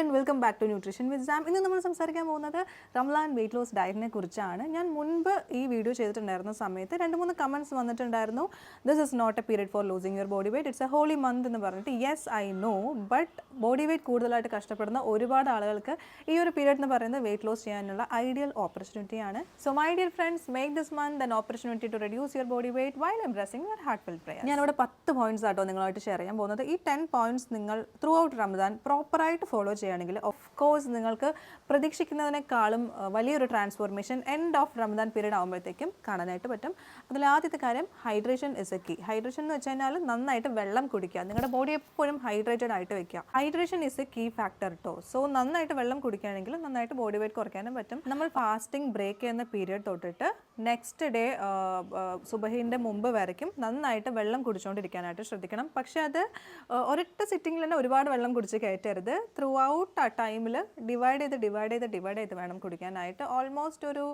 And welcome back to nutrition with Sam. ഇന്ന് നമ്മൾ സംസാരിക്കാൻ പോകുന്നത് റംലാൻ വെയിറ്റ് ലോസ് ഡയറ്റിനെ കുറിച്ചാണ്. ഞാൻ മുൻപ് ഈ വീഡിയോ ചെയ്തിട്ടുണ്ടായിരുന്ന സമയത്ത് 2-3 കമൻറ്റ്സ് വന്നിട്ടുണ്ടായിരുന്നു. This is not a period for losing your body weight, it's a holy month എന്ന് പറഞ്ഞിട്ട്. Yes, I know, but body weight കൂടുതലായിട്ട് കഷ്ടപ്പെടുന്ന ഒരുപാട് ആളുകൾക്ക് ഈ ഒരു പീരിയഡ് എന്ന് പറയുന്നത് വെയിറ്റ് ലോസ് ചെയ്യാനുള്ള ഐഡിയൽ ഓപ്പർച്യൂണിറ്റിയാണ്. So my dear friends, make this month an opportunity to reduce your body weight while embracing your heartful prayer. ഞാനിവിടെ 10 പോയിന്റ്സ് ആട്ടോ നിങ്ങളായിട്ട് ഷെയർ ചെയ്യാൻ പോകുന്നത്. ഈ 10 പോയിന്റ്സ് നിങ്ങൾ ത്രൂ ഔട്ട് റമദാൻ പ്രോപ്പറായിട്ട് ഫോളോ ചെയ്യുകയാണെങ്കിൽ ഓഫ് കോഴ്സ് നിങ്ങൾക്ക് പ്രതീക്ഷിക്കുന്നതിനേക്കാളും വലിയൊരു transformation end of Ramadan period ആകുമ്പോഴത്തേക്കും കാണാനായിട്ട് പറ്റും. അതിൽ ആദ്യത്തെ കാര്യം, hydration is a key. Hydration എന്ന് വെച്ച് കഴിഞ്ഞാൽ നന്നായിട്ട് വെള്ളം കുടിക്കുക. നിങ്ങളുടെ ബോഡി എപ്പോഴും ഹൈഡ്രേറ്റഡ് ആയിട്ട് വെക്കുക. Hydration is a key factor കേട്ടോ. സോ നന്നായിട്ട് വെള്ളം കുടിക്കുകയാണെങ്കിൽ നന്നായിട്ട് ബോഡി വെയിറ്റ് കുറയ്ക്കാനും പറ്റും. നമ്മൾ ഫാസ്റ്റിംഗ് ബ്രേക്ക് ചെയ്യുന്ന പീരീഡ് തൊട്ടിട്ട് നെക്സ്റ്റ് ഡേ സുബഹിൻ്റെ മുമ്പ് വരയ്ക്കും നന്നായിട്ട് വെള്ളം കുടിച്ചുകൊണ്ടിരിക്കാനായിട്ട് ശ്രദ്ധിക്കണം. പക്ഷേ അത് ഒരൊറ്റ സിറ്റിങ്ങിൽ തന്നെ ഒരുപാട് വെള്ളം കുടിച്ച് കയറ്റരുത്. ത്രൂ ഔട്ട് ആ ടൈമിൽ ഡിവൈഡ് ചെയ്ത് വേണം കുടിക്കാനായിട്ട്. ഓൾമോസ്റ്റ് ഒരു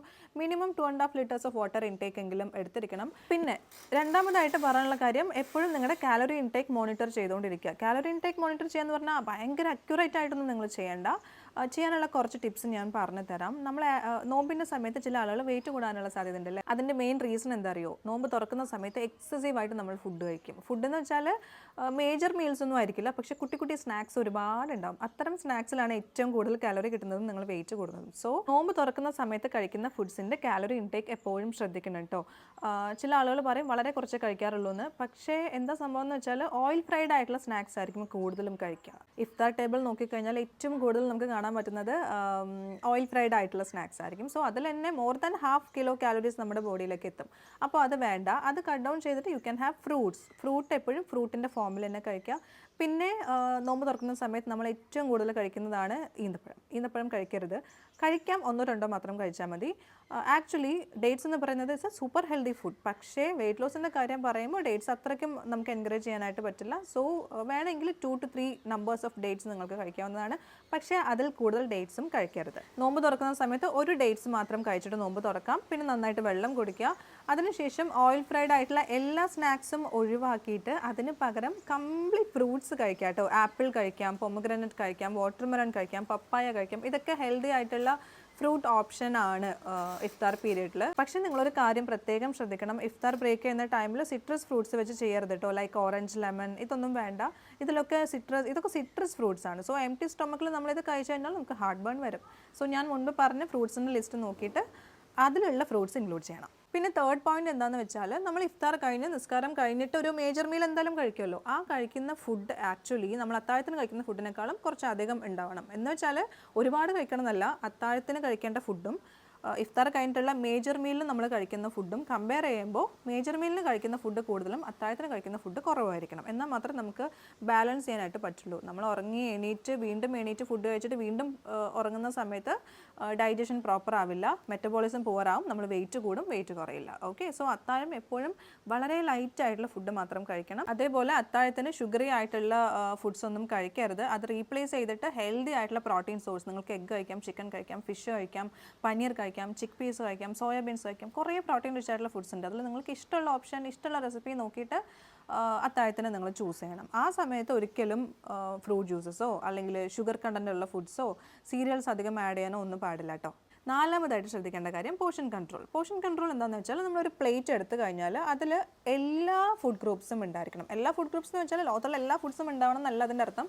minimum 2.5 litres of water intake എങ്കിലും എടുത്തിരിക്കണം. പിന്നെ രണ്ടാമതായിട്ട് പറയാനുള്ള കാര്യം, എപ്പോഴും നിങ്ങളുടെ കാലറി ഇൻടേക്ക് മോണിറ്റർ ചെയ്തുകൊണ്ടിരിക്കുക. കാലറി ഇൻടേക്ക് മോണിറ്റർ ചെയ്യാന്ന് പറഞ്ഞാൽ ഭയങ്കര അക്യുറേറ്റ് ആയിട്ടൊന്നും നിങ്ങൾ ചെയ്യേണ്ട. ചെയ്യാനുള്ള കുറച്ച് ടിപ്സ് ഞാൻ പറഞ്ഞു തരാം. നമ്മൾ നോമ്പിൻ്റെ സമയത്ത് ചില ആളുകൾ വെയിറ്റ് കൂടാനുള്ള സാധ്യത ഉണ്ടല്ലേ. അതിൻ്റെ മെയിൻ റീസൺ എന്താ അറിയോ? നോമ്പ് തുറക്കുന്ന സമയത്ത് എക്സസീവായിട്ട് നമ്മൾ ഫുഡ് കഴിക്കും. ഫുഡ് എന്ന് വെച്ചാൽ മേജർ മീൽസ് ഒന്നും ആയിരിക്കില്ല, പക്ഷേ കുട്ടി കുട്ടി സ്നാക്സ് ഒരുപാടുണ്ടാവും. അത്തരം സ്നാക്സിലാണ് ഏറ്റവും കൂടുതൽ കാലറി കിട്ടുന്നതും നിങ്ങൾ വെയിറ്റ് കൂടുന്നതും. സോ നോമ്പ് തുറക്കുന്ന സമയത്ത് കഴിക്കുന്ന ഫുഡ്സിൻ്റെ കാലറി ഇൻടേക്ക് എപ്പോഴും ശ്രദ്ധിക്കണം കേട്ടോ. ചില ആളുകൾ പറയും വളരെ കുറച്ച് കഴിക്കാറുള്ളൂ എന്ന്. പക്ഷേ എന്താ സംഭവം എന്ന് വെച്ചാൽ ഓയിൽ ഫ്രൈഡ് ആയിട്ടുള്ള സ്നാക്സ് ആയിരിക്കും കൂടുതലും കഴിക്കുക. ഇഫ്താർ ടേബിൾ നോക്കിക്കഴിഞ്ഞാൽ ഏറ്റവും കൂടുതൽ നമുക്ക് കാണാൻ പറ്റുന്നത് ഓയിൽ ഫ്രൈഡ് ആയിട്ടുള്ള സ്നാക്സ് ആയിരിക്കും. സോ അതിൽ തന്നെ മോർ ദാൻ 1/2 കിലോ കാലറീസ് നമ്മുടെ ബോഡിയിലേക്ക് എത്തും. അപ്പോൾ അത് വേണ്ട. അത് കട്ട് ഡൗൺ ചെയ്തിട്ട് you can have fruits. Fruit എപ്പോഴും ഫ്രൂട്ടിൻ്റെ ഫോമിൽ തന്നെ കഴിക്കുക. പിന്നെ നോമ്പ് തുറക്കുന്ന സമയത്ത് നമ്മൾ ഏറ്റവും കൂടുതൽ കഴിക്കുന്നതാണ് ഈന്തപ്പഴം കഴിക്കരുത്. കഴിക്കാം, 1-2 മാത്രം കഴിച്ചാൽ മതി. ആക്ച്വലി ഡേറ്റ്സ് എന്ന് പറയുന്നത് it's A super healthy food. പക്ഷേ വെയിറ്റ് ലോസിൻ്റെ കാര്യം പറയുമ്പോൾ ഡേറ്റ്സ് അത്രയ്ക്കും നമുക്ക് എൻകറേജ് ചെയ്യാനായിട്ട് പറ്റില്ല. സോ വേണമെങ്കിൽ 2 to 3 നമ്പേഴ്സ് ഓഫ് ഡേറ്റ്സ് നിങ്ങൾക്ക് കഴിക്കാവുന്നതാണ്. പക്ഷേ അതിൽ കൂടുതൽ ഡേറ്റ്സും കഴിക്കരുത്. നോമ്പ് തുറക്കുന്ന സമയത്ത് ഒരു ഡേറ്റ്സ് മാത്രം കഴിച്ചിട്ട് നോമ്പ് തുറക്കാം. പിന്നെ നന്നായിട്ട് വെള്ളം കുടിക്കുക. അതിനുശേഷം ഓയിൽ ഫ്രൈഡ് ആയിട്ടുള്ള എല്ലാ സ്നാക്സും ഒഴിവാക്കിയിട്ട് അതിന് പകരം കംപ്ലീറ്റ് ഫ്രൂട്ട്സ് കഴിക്കാം കേട്ടോ. ആപ്പിൾ കഴിക്കാം, പൊമഗ്രാനറ്റ് കഴിക്കാം, വാട്ടർമെലൺ കഴിക്കാം, പപ്പായ കഴിക്കാം. ഇതൊക്കെ ഹെൽത്തി ആയിട്ടുള്ള ഫ്രൂട്ട് ഓപ്ഷൻ ആണ് ഇഫ്താർ പീരീഡിൽ. പക്ഷേ നിങ്ങളൊരു കാര്യം പ്രത്യേകം ശ്രദ്ധിക്കണം. ഇഫ്താർ ബ്രേക്ക് ചെയ്യുന്ന ടൈമിൽ സിട്രസ് ഫ്രൂട്ട്സ് വെച്ച് ചെയ്യരുത് കേട്ടോ. ലൈക്ക് ഓറഞ്ച്, ലെമൺ, ഇതൊന്നും വേണ്ട. ഇതൊക്കെ സിട്രസ് ഫ്രൂട്ട്സ് ആണ്. സോ എംപ്റ്റി സ്റ്റൊമക്കിൽ നമ്മളിത് കഴിച്ചു കഴിഞ്ഞാൽ നമുക്ക് ഹാർട്ട് ബേൺ വരും. സോ ഞാൻ മുൻപ് പറഞ്ഞ ഫ്രൂട്ട്സിൻ്റെ ലിസ്റ്റ് നോക്കിയിട്ട് അതിലുള്ള ഫ്രൂട്ട്സ് ഇൻക്ലൂഡ് ചെയ്യണം. പിന്നെ തേർഡ് പോയിന്റ് എന്താണെന്ന് വെച്ചാൽ, നമ്മൾ ഇഫ്താർ കഴിഞ്ഞ് നിസ്കാരം കഴിഞ്ഞിട്ട് ഒരു മേജർ മീൽ എന്തായാലും കഴിക്കുമല്ലോ. ആ കഴിക്കുന്ന ഫുഡ് ആക്ച്വലി നമ്മൾ അത്താഴത്തിന് കഴിക്കുന്ന ഫുഡിനേക്കാളും കുറച്ചധികം ഉണ്ടാവണം. എന്ന് വെച്ചാൽ ഒരുപാട് കഴിക്കണം എന്നല്ല, അത്താഴത്തിന് കഴിക്കേണ്ട ഫുഡും ഇഫ്താർ കഴിഞ്ഞിട്ടുള്ള മേജർ മീലിന് നമ്മൾ കഴിക്കുന്ന ഫുഡും കമ്പയർ ചെയ്യുമ്പോൾ മേജർ മീലിന് കഴിക്കുന്ന ഫുഡ് കൂടുതലും അത്താഴത്തിന് കഴിക്കുന്ന ഫുഡ് കുറവായിരിക്കണം. എന്നാൽ മാത്രമേ നമുക്ക് ബാലൻസ് ചെയ്യാനായിട്ട് പറ്റുള്ളൂ. നമ്മൾ വീണ്ടും എണീറ്റ് ഫുഡ് കഴിച്ചിട്ട് വീണ്ടും ഉറങ്ങുന്ന സമയത്ത് ഡൈജഷൻ പ്രോപ്പർ ആവില്ല, മെറ്റബോളിസം പുവറാവും, നമ്മൾ വെയിറ്റ് കൂടും, വെയിറ്റ് കുറയില്ല. ഓക്കെ, സോ അത്താഴം എപ്പോഴും വളരെ ലൈറ്റ് ആയിട്ടുള്ള ഫുഡ് മാത്രം കഴിക്കണം. അതേപോലെ അത്താഴത്തിന് ഷുഗറി ആയിട്ടുള്ള ഫുഡ്സ് ഒന്നും കഴിക്കരുത്. അത് റീപ്ലേസ് ചെയ്തിട്ട് ഹെൽത്തി ആയിട്ടുള്ള പ്രോട്ടീൻ സോഴ്സ്, നിങ്ങൾക്ക് എഗ്ഗ് കഴിക്കാം, ചിക്കൻ കഴിക്കാം, ഫിഷ് കഴിക്കാം, പനീർ കഴിക്കാം, ചിക്ക് പീസ് കഴിക്കാം, സോയാബീൻസ് കഴിക്കാം. കുറേ പ്രോട്ടീൻ റിച്ച് ആയിട്ടുള്ള ഫുഡ്സ് ഉണ്ട്. അതിൽ നിങ്ങൾക്ക് ഇഷ്ടമുള്ള ഓപ്ഷൻ, ഇഷ്ടമുള്ള റെസിപ്പി നോക്കിയിട്ട് അത്താഴത്തിന് നിങ്ങൾ ചൂസ് ചെയ്യണം. ആ സമയത്ത് ഒരിക്കലും ഫ്രൂട്ട് ജ്യൂസസോ അല്ലെങ്കിൽ ഷുഗർ കണ്ടൻ്റ് ഉള്ള ഫുഡ്സോ സീരിയൽസ് അധികം ആഡ് ചെയ്യാനോ ഒന്നും പാടില്ല കേട്ടോ. നാലാമതായിട്ട് ശ്രദ്ധിക്കേണ്ട കാര്യം പോർഷൻ കൺട്രോൾ. പോർഷൻ കൺട്രോൾ എന്താണെന്ന് വെച്ചാൽ, നമ്മളൊരു പ്ലേറ്റ് എടുത്തു കഴിഞ്ഞാൽ അതിൽ എല്ലാ ഫുഡ് ഗ്രൂപ്പ്സും ഉണ്ടായിരിക്കണം. എല്ലാ ഫുഡ് ഗ്രൂപ്പ്സ് എന്ന് വെച്ചാൽ ലോകത്തുള്ള എല്ലാ ഫുഡ്സും ഉണ്ടാവണം എന്നല്ല അതിൻ്റെ അർത്ഥം.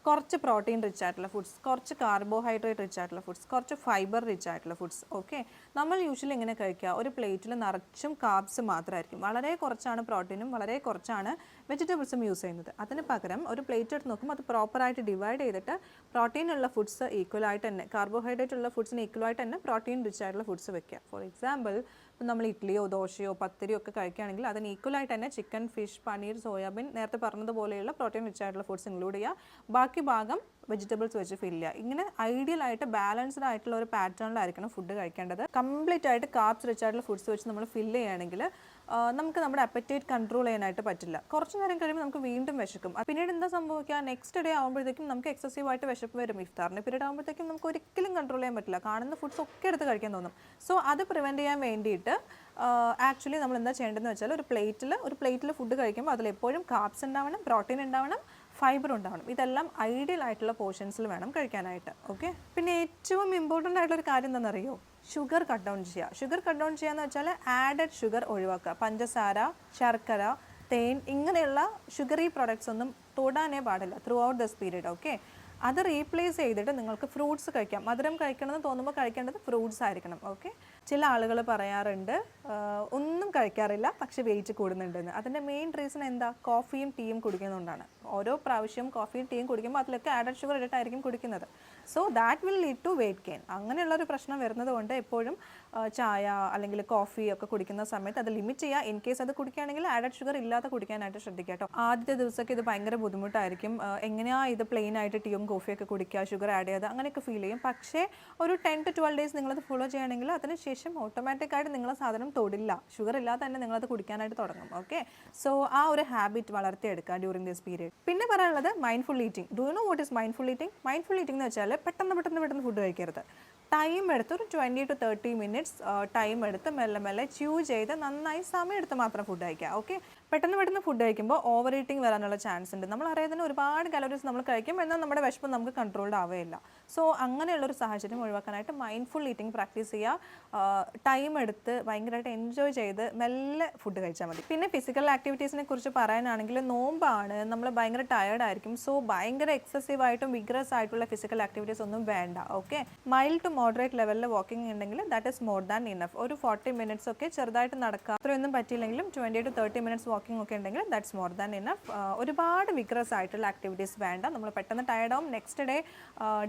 കുറച്ച് പ്രോട്ടീൻ റിച്ച് ആയിട്ടുള്ള ഫുഡ്സ്, കുറച്ച് കാർബോഹൈഡ്രേറ്റ് റിച്ച് ആയിട്ടുള്ള ഫുഡ്സ്, കുറച്ച് ഫൈബർ റിച്ച് ആയിട്ടുള്ള ഫുഡ്സ്. ഓക്കെ, നമ്മൾ യൂഷ്വലി ഇങ്ങനെ കഴിക്കുക, ഒരു പ്ലേറ്റിൽ നിറച്ചും കാർബ്സ് മാത്രമായിരിക്കും. വളരെ കുറച്ചാണ് പ്രോട്ടീനും വളരെ കുറച്ചാണ് വെജിറ്റബിൾസും യൂസ് ചെയ്യുന്നത്. അതിന് പകരം ഒരു പ്ലേറ്റ് എടുത്ത് നോക്കുമ്പോൾ അത് പ്രോപ്പറായിട്ട് ഡിവൈഡ് ചെയ്തിട്ട് പ്രോട്ടീനുള്ള ഫുഡ്സ് ഈക്വലായിട്ട് തന്നെ, കാർബോഹൈഡ്രേറ്റ് ഉള്ള ഫുഡ്സിന് ഈക്വലായിട്ട് തന്നെ പ്രോട്ടീൻ റിച്ച് ആയിട്ടുള്ള ഫുഡ്സ് വെക്കുക. ഫോർ എക്സാമ്പിൾ, ഇപ്പം നമ്മൾ ഇഡ്ഡലിയോ ദോശയോ പത്തിരിയോ ഒക്കെ കഴിക്കുകയാണെങ്കിൽ അതിന് ഈക്വലായിട്ട് തന്നെ ചിക്കൻ, ഫിഷ്, പനീർ, സോയാബീൻ, നേരത്തെ പറഞ്ഞതുപോലെയുള്ള പ്രോട്ടീൻ റിച്ച് ആയിട്ടുള്ള ഫുഡ്സ് ഇൻക്ലൂഡ് ചെയ്യുക. ബാക്കി ഭാഗം വെജിറ്റബിൾസ് വെച്ച് ഫില്ല് ചെയ്യുക. ഇങ്ങനെ ഐഡിയൽ ആയിട്ട് ബാലൻസ്ഡ് ആയിട്ടുള്ള ഒരു പാറ്റേണിലായിരിക്കണം ഫുഡ് കഴിക്കേണ്ടത്. കംപ്ലീറ്റ് ആയിട്ട് കാർബ്സ് റിച്ച് ആയിട്ടുള്ള ഫുഡ്സ് വെച്ച് നമ്മൾ ഫില്ല് ചെയ്യുകയാണെങ്കിൽ നമുക്ക് നമ്മുടെ അപ്പറ്റൈറ്റ് കൺട്രോൾ ചെയ്യാനായിട്ട് പറ്റില്ല. കുറച്ച് നേരം കഴിയുമ്പോൾ നമുക്ക് വീണ്ടും വിശക്കും. പിന്നീട് എന്താ സംഭവിക്കുക, നെക്സ്റ്റ് ഡേ ആകുമ്പോഴത്തേക്കും നമുക്ക് എക്സസീവായിട്ട് വിശപ്പ് വരും. ഇഫ്താറിൻ്റെ പീരീഡ് ആകുമ്പോഴത്തേക്കും നമുക്ക് ഒരിക്കലും കൺട്രോൾ ചെയ്യാൻ പറ്റില്ല. കാണുന്ന ഫുഡ്സ് ഒക്കെ എടുത്ത് കഴിക്കാൻ തോന്നും. സോ അത് പ്രിവെൻറ്റ് ചെയ്യാൻ വേണ്ടിയിട്ട് ആക്ച്വലി നമ്മൾ എന്താ ചെയ്യേണ്ടതെന്ന് വെച്ചാൽ, ഒരു പ്ലേറ്റിൽ ഫുഡ് കഴിക്കുമ്പോൾ അതിലെപ്പോഴും കാർബ്സ് ഉണ്ടാവണം, പ്രോട്ടീൻ ഉണ്ടാവണം, ഫൈബർ ഉണ്ടാവണം. ഇതെല്ലാം ഐഡിയൽ ആയിട്ടുള്ള പോർഷൻസിൽ വേണം കഴിക്കാനായിട്ട്. ഓക്കെ, പിന്നെ ഏറ്റവും ഇമ്പോർട്ടൻ്റ് ആയിട്ടുള്ളൊരു കാര്യം എന്താണെന്നറിയോ? ഷുഗർ കട്ട് ഡൗൺ ചെയ്യുക. ഷുഗർ കട്ട് ഡൗൺ ചെയ്യുക എന്ന് വെച്ചാൽ ആഡഡ് ഷുഗർ ഒഴിവാക്കുക. പഞ്ചസാര, ശർക്കര, തേൻ ഇങ്ങനെയുള്ള ഷുഗറി പ്രോഡക്ട്സ് ഒന്നും തൊടാനേ പാടില്ല through out this period. Okay, അത് റീപ്ലേസ് ചെയ്തിട്ട് നിങ്ങൾക്ക് ഫ്രൂട്ട്സ് കഴിക്കാം. മധുരം കഴിക്കണമെന്ന് തോന്നുമ്പോൾ കഴിക്കേണ്ടത് ഫ്രൂട്ട്സ് ആയിരിക്കണം. ഓക്കെ, ചില ആളുകൾ പറയാറുണ്ട് ഒന്നും കഴിക്കാറില്ല പക്ഷെ വെയിറ്റ് കൂടുന്നുണ്ടെന്ന്. അതിൻ്റെ മെയിൻ റീസൺ എന്താ? കോഫിയും ടീയും കുടിക്കുന്നതുകൊണ്ടാണ്. ഓരോ പ്രാവശ്യവും കോഫിയും ടീയും കുടിക്കുമ്പോൾ അതിലൊക്കെ ആഡഡ് ഷുഗർ ഇട്ടിട്ടായിരിക്കും കുടിക്കുന്നത്. So that will lead to weight gain. അങ്ങനെയുള്ളൊരു പ്രശ്നം വരുന്നത് കൊണ്ട് എപ്പോഴും ചായ അല്ലെങ്കിൽ കോഫി ഒക്കെ കുടിക്കുന്ന സമയത്ത് അത് ലിമിറ്റ് ചെയ്യുക. ഇൻ കേസ് അത് കുടിക്കുകയാണെങ്കിൽ ആഡഡ് ഷുഗർ ഇല്ലാതെ കുടിക്കാനായിട്ട് ശ്രദ്ധിക്കുക കേട്ടോ. ആദ്യത്തെ ദിവസമൊക്കെ ഇത് ഭയങ്കര ബുദ്ധിമുട്ടായിരിക്കും. എങ്ങനെയാണ് ഇത് പ്ലെയിൻ ആയിട്ട് ടീയും കോഫിയൊക്കെ കുടിക്കുക, ഷുഗർ ആഡ് ചെയ്ത് അങ്ങനെയൊക്കെ ഫീൽ ചെയ്യും. പക്ഷേ ഒരു 10 to 12 days നിങ്ങളത് ഫോളോ ചെയ്യുകയാണെങ്കിൽ അതിനുശേഷം ഓട്ടോമാറ്റിക്കായിട്ട് നിങ്ങളെ സാധനം തൊടില്ല. ഷുഗർ ഇല്ലാതെ തന്നെ നിങ്ങളത് കുടിക്കാനായിട്ട് തുടങ്ങും. ഓക്കെ, സോ ആ ഒരു ഹാബിറ്റ് വളർത്തിയെടുക്കുക ഡ്യൂറിങ് ദിസ് പീരീഡ്. പിന്നെ പറയാനുള്ളത് mindful eating. Do you know what is mindful eating? Mindful eating എന്ന് വെച്ചാൽ പെട്ടെന്ന് ഫുഡ് കഴിക്കരുത്. ടൈം എടുത്ത് ഒരു 20 to 30 minutes ടൈം എടുത്ത് മെല്ലെ മെല്ലെ ച്യൂ ചെയ്ത് നന്നായി സമയം എടുത്ത് മാത്രം ഫുഡ് കഴിക്കുക. ഓക്കെ, പെട്ടെന്ന് ഫുഡ് കഴിക്കുമ്പോൾ ഓവർ ഈറ്റിംഗ് വരാനുള്ള ചാൻസ് ഉണ്ട്. നമ്മൾ അറിയാതെ ഒരുപാട് കലോറീസ് നമ്മൾ കഴിക്കും, എന്നാൽ നമ്മുടെ വിശപ്പ് നമുക്ക് കൺട്രോൾഡ് ആവുകയില്ല. സോ അങ്ങനെയുള്ളൊരു സാഹചര്യം ഒഴിവാക്കാനായിട്ട് മൈൻഡ്ഫുൾ ഈറ്റിംഗ് പ്രാക്ടീസ് ചെയ്യുക. ടൈം എടുത്ത് ഭയങ്കരമായിട്ട് എൻജോയ് ചെയ്ത് മെല്ലെ ഫുഡ് കഴിച്ചാൽ മതി. പിന്നെ ഫിസിക്കൽ ആക്ടിവിറ്റീസിനെ കുറിച്ച് പറയാനാണെങ്കിൽ നോമ്പാണ്, നമ്മൾ ഭയങ്കര ടയേർഡ് ആയിരിക്കും. സോ ഭയങ്കര എക്സസീവായിട്ടും വിഗ്രസ് ആയിട്ടുള്ള ഫിസിക്കൽ ആക്ടിവിറ്റീസ് ഒന്നും വേണ്ട. ഓക്കെ, മൈൽഡ് ടു മോഡറേറ്റ് ലെവലിൽ വാക്കിംഗ് ഉണ്ടെങ്കിൽ that is more than enough. ഒരു 40 minutes ഒക്കെ ചെറുതായിട്ട് നടക്കുക. അത്രയൊന്നും പറ്റിയില്ലെങ്കിലും 20 to 30 minutes വാക്കിംഗ് ഒക്കെ ഉണ്ടെങ്കിൽ ദാറ്റ്സ് മോർ ദാൻ ഇനഫ്. ഒരുപാട് വിഗ്രസ് ആയിട്ടുള്ള ആക്ടിവിറ്റീസ് വേണ്ട. നമ്മൾ പെട്ടെന്ന് ടയർഡ് ആവും, നെക്സ്റ്റ് ഡേ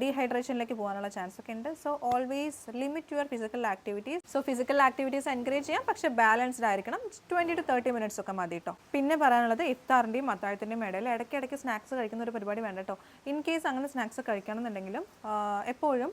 ഡീഹൈഡ്രേഷനിലേക്ക് പോകാനുള്ള ചാൻസ് ഒക്കെ ഉണ്ട്. So always limit your physical activities. So physical activities encourage ചെയ്യാം, പക്ഷേ ബാലൻസ്ഡ് ആയിരിക്കണം. 20 to 30 minutes ഒക്കെ മതി കേട്ടോ. പിന്നെ പറയാനുള്ളത് ഇഫ്താറിൻ്റെയും അത്താഴത്തിൻ്റെയും ഇടയിൽ ഇടയ്ക്കിടയ്ക്ക് സ്നാക്സ് കഴിക്കുന്ന ഒരു പരിപാടി വേണ്ട കേട്ടോ. ഇൻ കേസ് അങ്ങനെ സ്നാക്സ് കഴിക്കണമെന്നുണ്ടെങ്കിലും എപ്പോഴും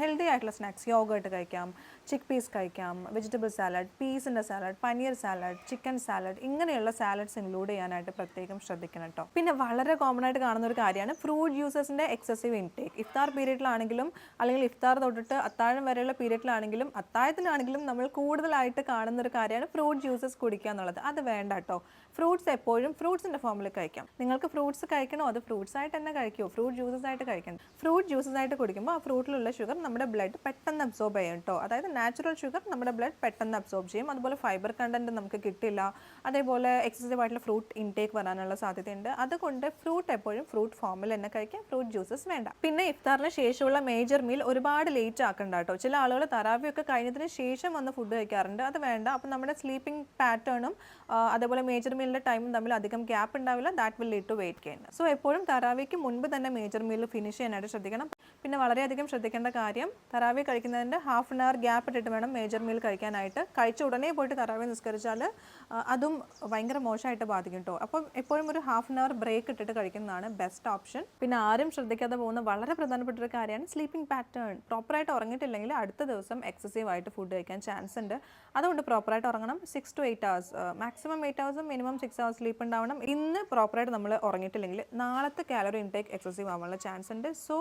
ഹെൽത്തി ആയിട്ടുള്ള സ്നാക്സ്, യോഗേർട്ട് കഴിക്കാം, ചിക്ക് പീസ് കഴിക്കാം, വെജിറ്റബിൾ സാലഡ്, പീസിൻ്റെ salad, paneer salad, chicken salad, ഇങ്ങനെയുള്ള സാലഡ്സ് ഇൻക്ലൂഡ് ചെയ്യാനായിട്ട് പ്രത്യേകം ശ്രദ്ധിക്കണം കേട്ടോ. പിന്നെ വളരെ കോമൺ ആയിട്ട് കാണുന്ന ഒരു കാര്യമാണ് ഫ്രൂട്ട് ജ്യൂസസിൻ്റെ എക്സസീവ് ഇൻടേക്ക്. ഇഫ്താർ പീരീഡിലാണെങ്കിലും അല്ലെങ്കിൽ ഇഫ്താർ തൊട്ടിട്ട് അത്താഴം വരെയുള്ള പീരീഡിലാണെങ്കിലും അത്താഴത്തിനാണെങ്കിലും നമ്മൾ കൂടുതലായിട്ട് കാണുന്ന ഒരു കാര്യമാണ് ഫ്രൂട്ട് ജ്യൂസസ് കുടിക്കുക എന്നുള്ളത്. അത് വേണ്ട കേട്ടോ. ഫ്രൂട്ട്സ് എപ്പോഴും ഫ്രൂട്ട്സിൻ്റെ ഫോമിൽ കഴിക്കാം. നിങ്ങൾക്ക് ഫ്രൂട്ട്സ് കഴിക്കണോ അത് ഫ്രൂട്ട്സ് ആയിട്ട് തന്നെ കഴിക്കുമോ, ഫ്രൂട്ട് ജ്യൂസസ് ആയിട്ട് കഴിക്കണം. ഫ്രൂട്ട് ജ്യൂസസ് ആയിട്ട് കുടിക്കുമ്പോൾ ആ ഫ്രൂട്ടിലുള്ള ഷുഗർ നമ്മുടെ ബ്ലഡ് പെട്ടെന്ന് അബ്സോർബ് ചെയ്യും കേട്ടോ. അതായത് നാച്ചുറൽ ഷുഗർ നമ്മുടെ ബ്ലഡ് പെട്ടെന്ന് അബ്സോർബ് ചെയ്യും. അതുപോലെ ഫൈബർ കണ്ടന്റ് നമുക്ക് കിട്ടില്ല. അതേപോലെ എക്സസീവ് ആയിട്ടുള്ള ഫ്രൂട്ട് ഇൻടേക്ക് വരാനുള്ള സാധ്യതയുണ്ട്. അതുകൊണ്ട് ഫ്രൂട്ട് എപ്പോഴും ഫ്രൂട്ട് ഫോമിൽ തന്നെ കഴിക്കാം, ഫ്രൂട്ട് ജ്യൂസസ് വേണ്ട. പിന്നെ ഇഫ്താറിന് ശേഷമുള്ള മേജർ മീൽ ഒരുപാട് ലേറ്റ് ആക്കണ്ട കേട്ടോ. ചില ആളുകൾ തറാവിയൊക്കെ കഴിഞ്ഞതിന് ശേഷം വന്ന് ഫുഡ് കഴിക്കാറുണ്ട്. അത് വേണ്ട. അപ്പം നമ്മുടെ സ്ലീപ്പിംഗ് പാറ്റേണും അതേപോലെ മേജർ മീലിൻ്റെ ടൈമും തമ്മിൽ അധികം ഗ്യാപ്പ് ഉണ്ടാവില്ല. That will lead to weight gain. So എപ്പോഴും തറാവിക്ക് മുൻപ് തന്നെ മേജർ മീൽ ഫിനിഷ് ചെയ്യാനായിട്ട് ശ്രദ്ധിക്കണം. പിന്നെ വളരെയധികം ശ്രദ്ധിക്കേണ്ട കാര്യം, തറാവി കഴിക്കുന്നതിൻ്റെ 1/2 hour ഗ്യാപ്പ് ഇട്ടിട്ട് വേണം മേജർ മീൽ കഴിക്കാനായിട്ട്. കഴിച്ച ഉടനെ പോയിട്ട് തറാവി നിസ്കരിച്ചാൽ അതും ഭയങ്കര മോശമായിട്ട് ബാധിക്കും കേട്ടോ. അപ്പം എപ്പോഴും ഒരു 1/2 hour ബ്രേക്ക് ഇട്ടിട്ട് കഴിക്കുന്നതാണ് ബെസ്റ്റ് ഓപ്ഷൻ. പിന്നെ ആരും ശ്രദ്ധിക്കാതെ പോകുന്ന വളരെ പ്രധാനപ്പെട്ട ഒരു കാര്യമാണ് സ്ലീപ്പിംഗ് പാറ്റേൺ. പ്രോപ്പറായിട്ട് ഉറങ്ങിയിട്ടില്ലെങ്കിൽ അടുത്ത ദിവസം എക്സസീവ് ആയിട്ട് ഫുഡ് കഴിക്കാൻ ചാൻസ് ഉണ്ട്. അതുകൊണ്ട് പ്രോപ്പറായിട്ട് ഉറങ്ങണം. 6 to 8 hours, maximum 8 hours, minimum 6 hours sleep ഉണ്ടാവണം. ഇന്ന് പ്രോപ്പറായിട്ട് നമ്മൾ ഉറങ്ങിയിട്ടില്ലെങ്കിൽ നാളത്തെ കാലറി ഇൻടേക്ക് എക്സസീവ് ആവാനുള്ള ചാൻസ് ഉണ്ട്. സോ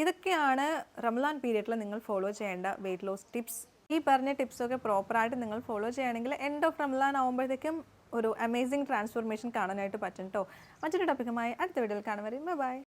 ഇതൊക്കെയാണ് റമളാൻ പീരിയഡിൽ നിങ്ങൾ ഫോളോ ചെയ്യേണ്ട വെയിറ്റ് ലോസ് ടിപ്സ്. ഈ പറഞ്ഞ ടിപ്സൊക്കെ പ്രോപ്പറായിട്ട് നിങ്ങൾ ഫോളോ ചെയ്യുകയാണെങ്കിൽ എൻഡ് ഓഫ് റമളാൻ ആകുമ്പോഴത്തേക്കും ഒരു അമേസിംഗ് ട്രാൻസ്ഫോർമേഷൻ കാണാനായിട്ട് പറ്റും കേട്ടോ. മറ്റൊരു ടോപ്പിക്കുമായി അടുത്ത വീഡിയോയിൽ കാണും വരെ ബൈ.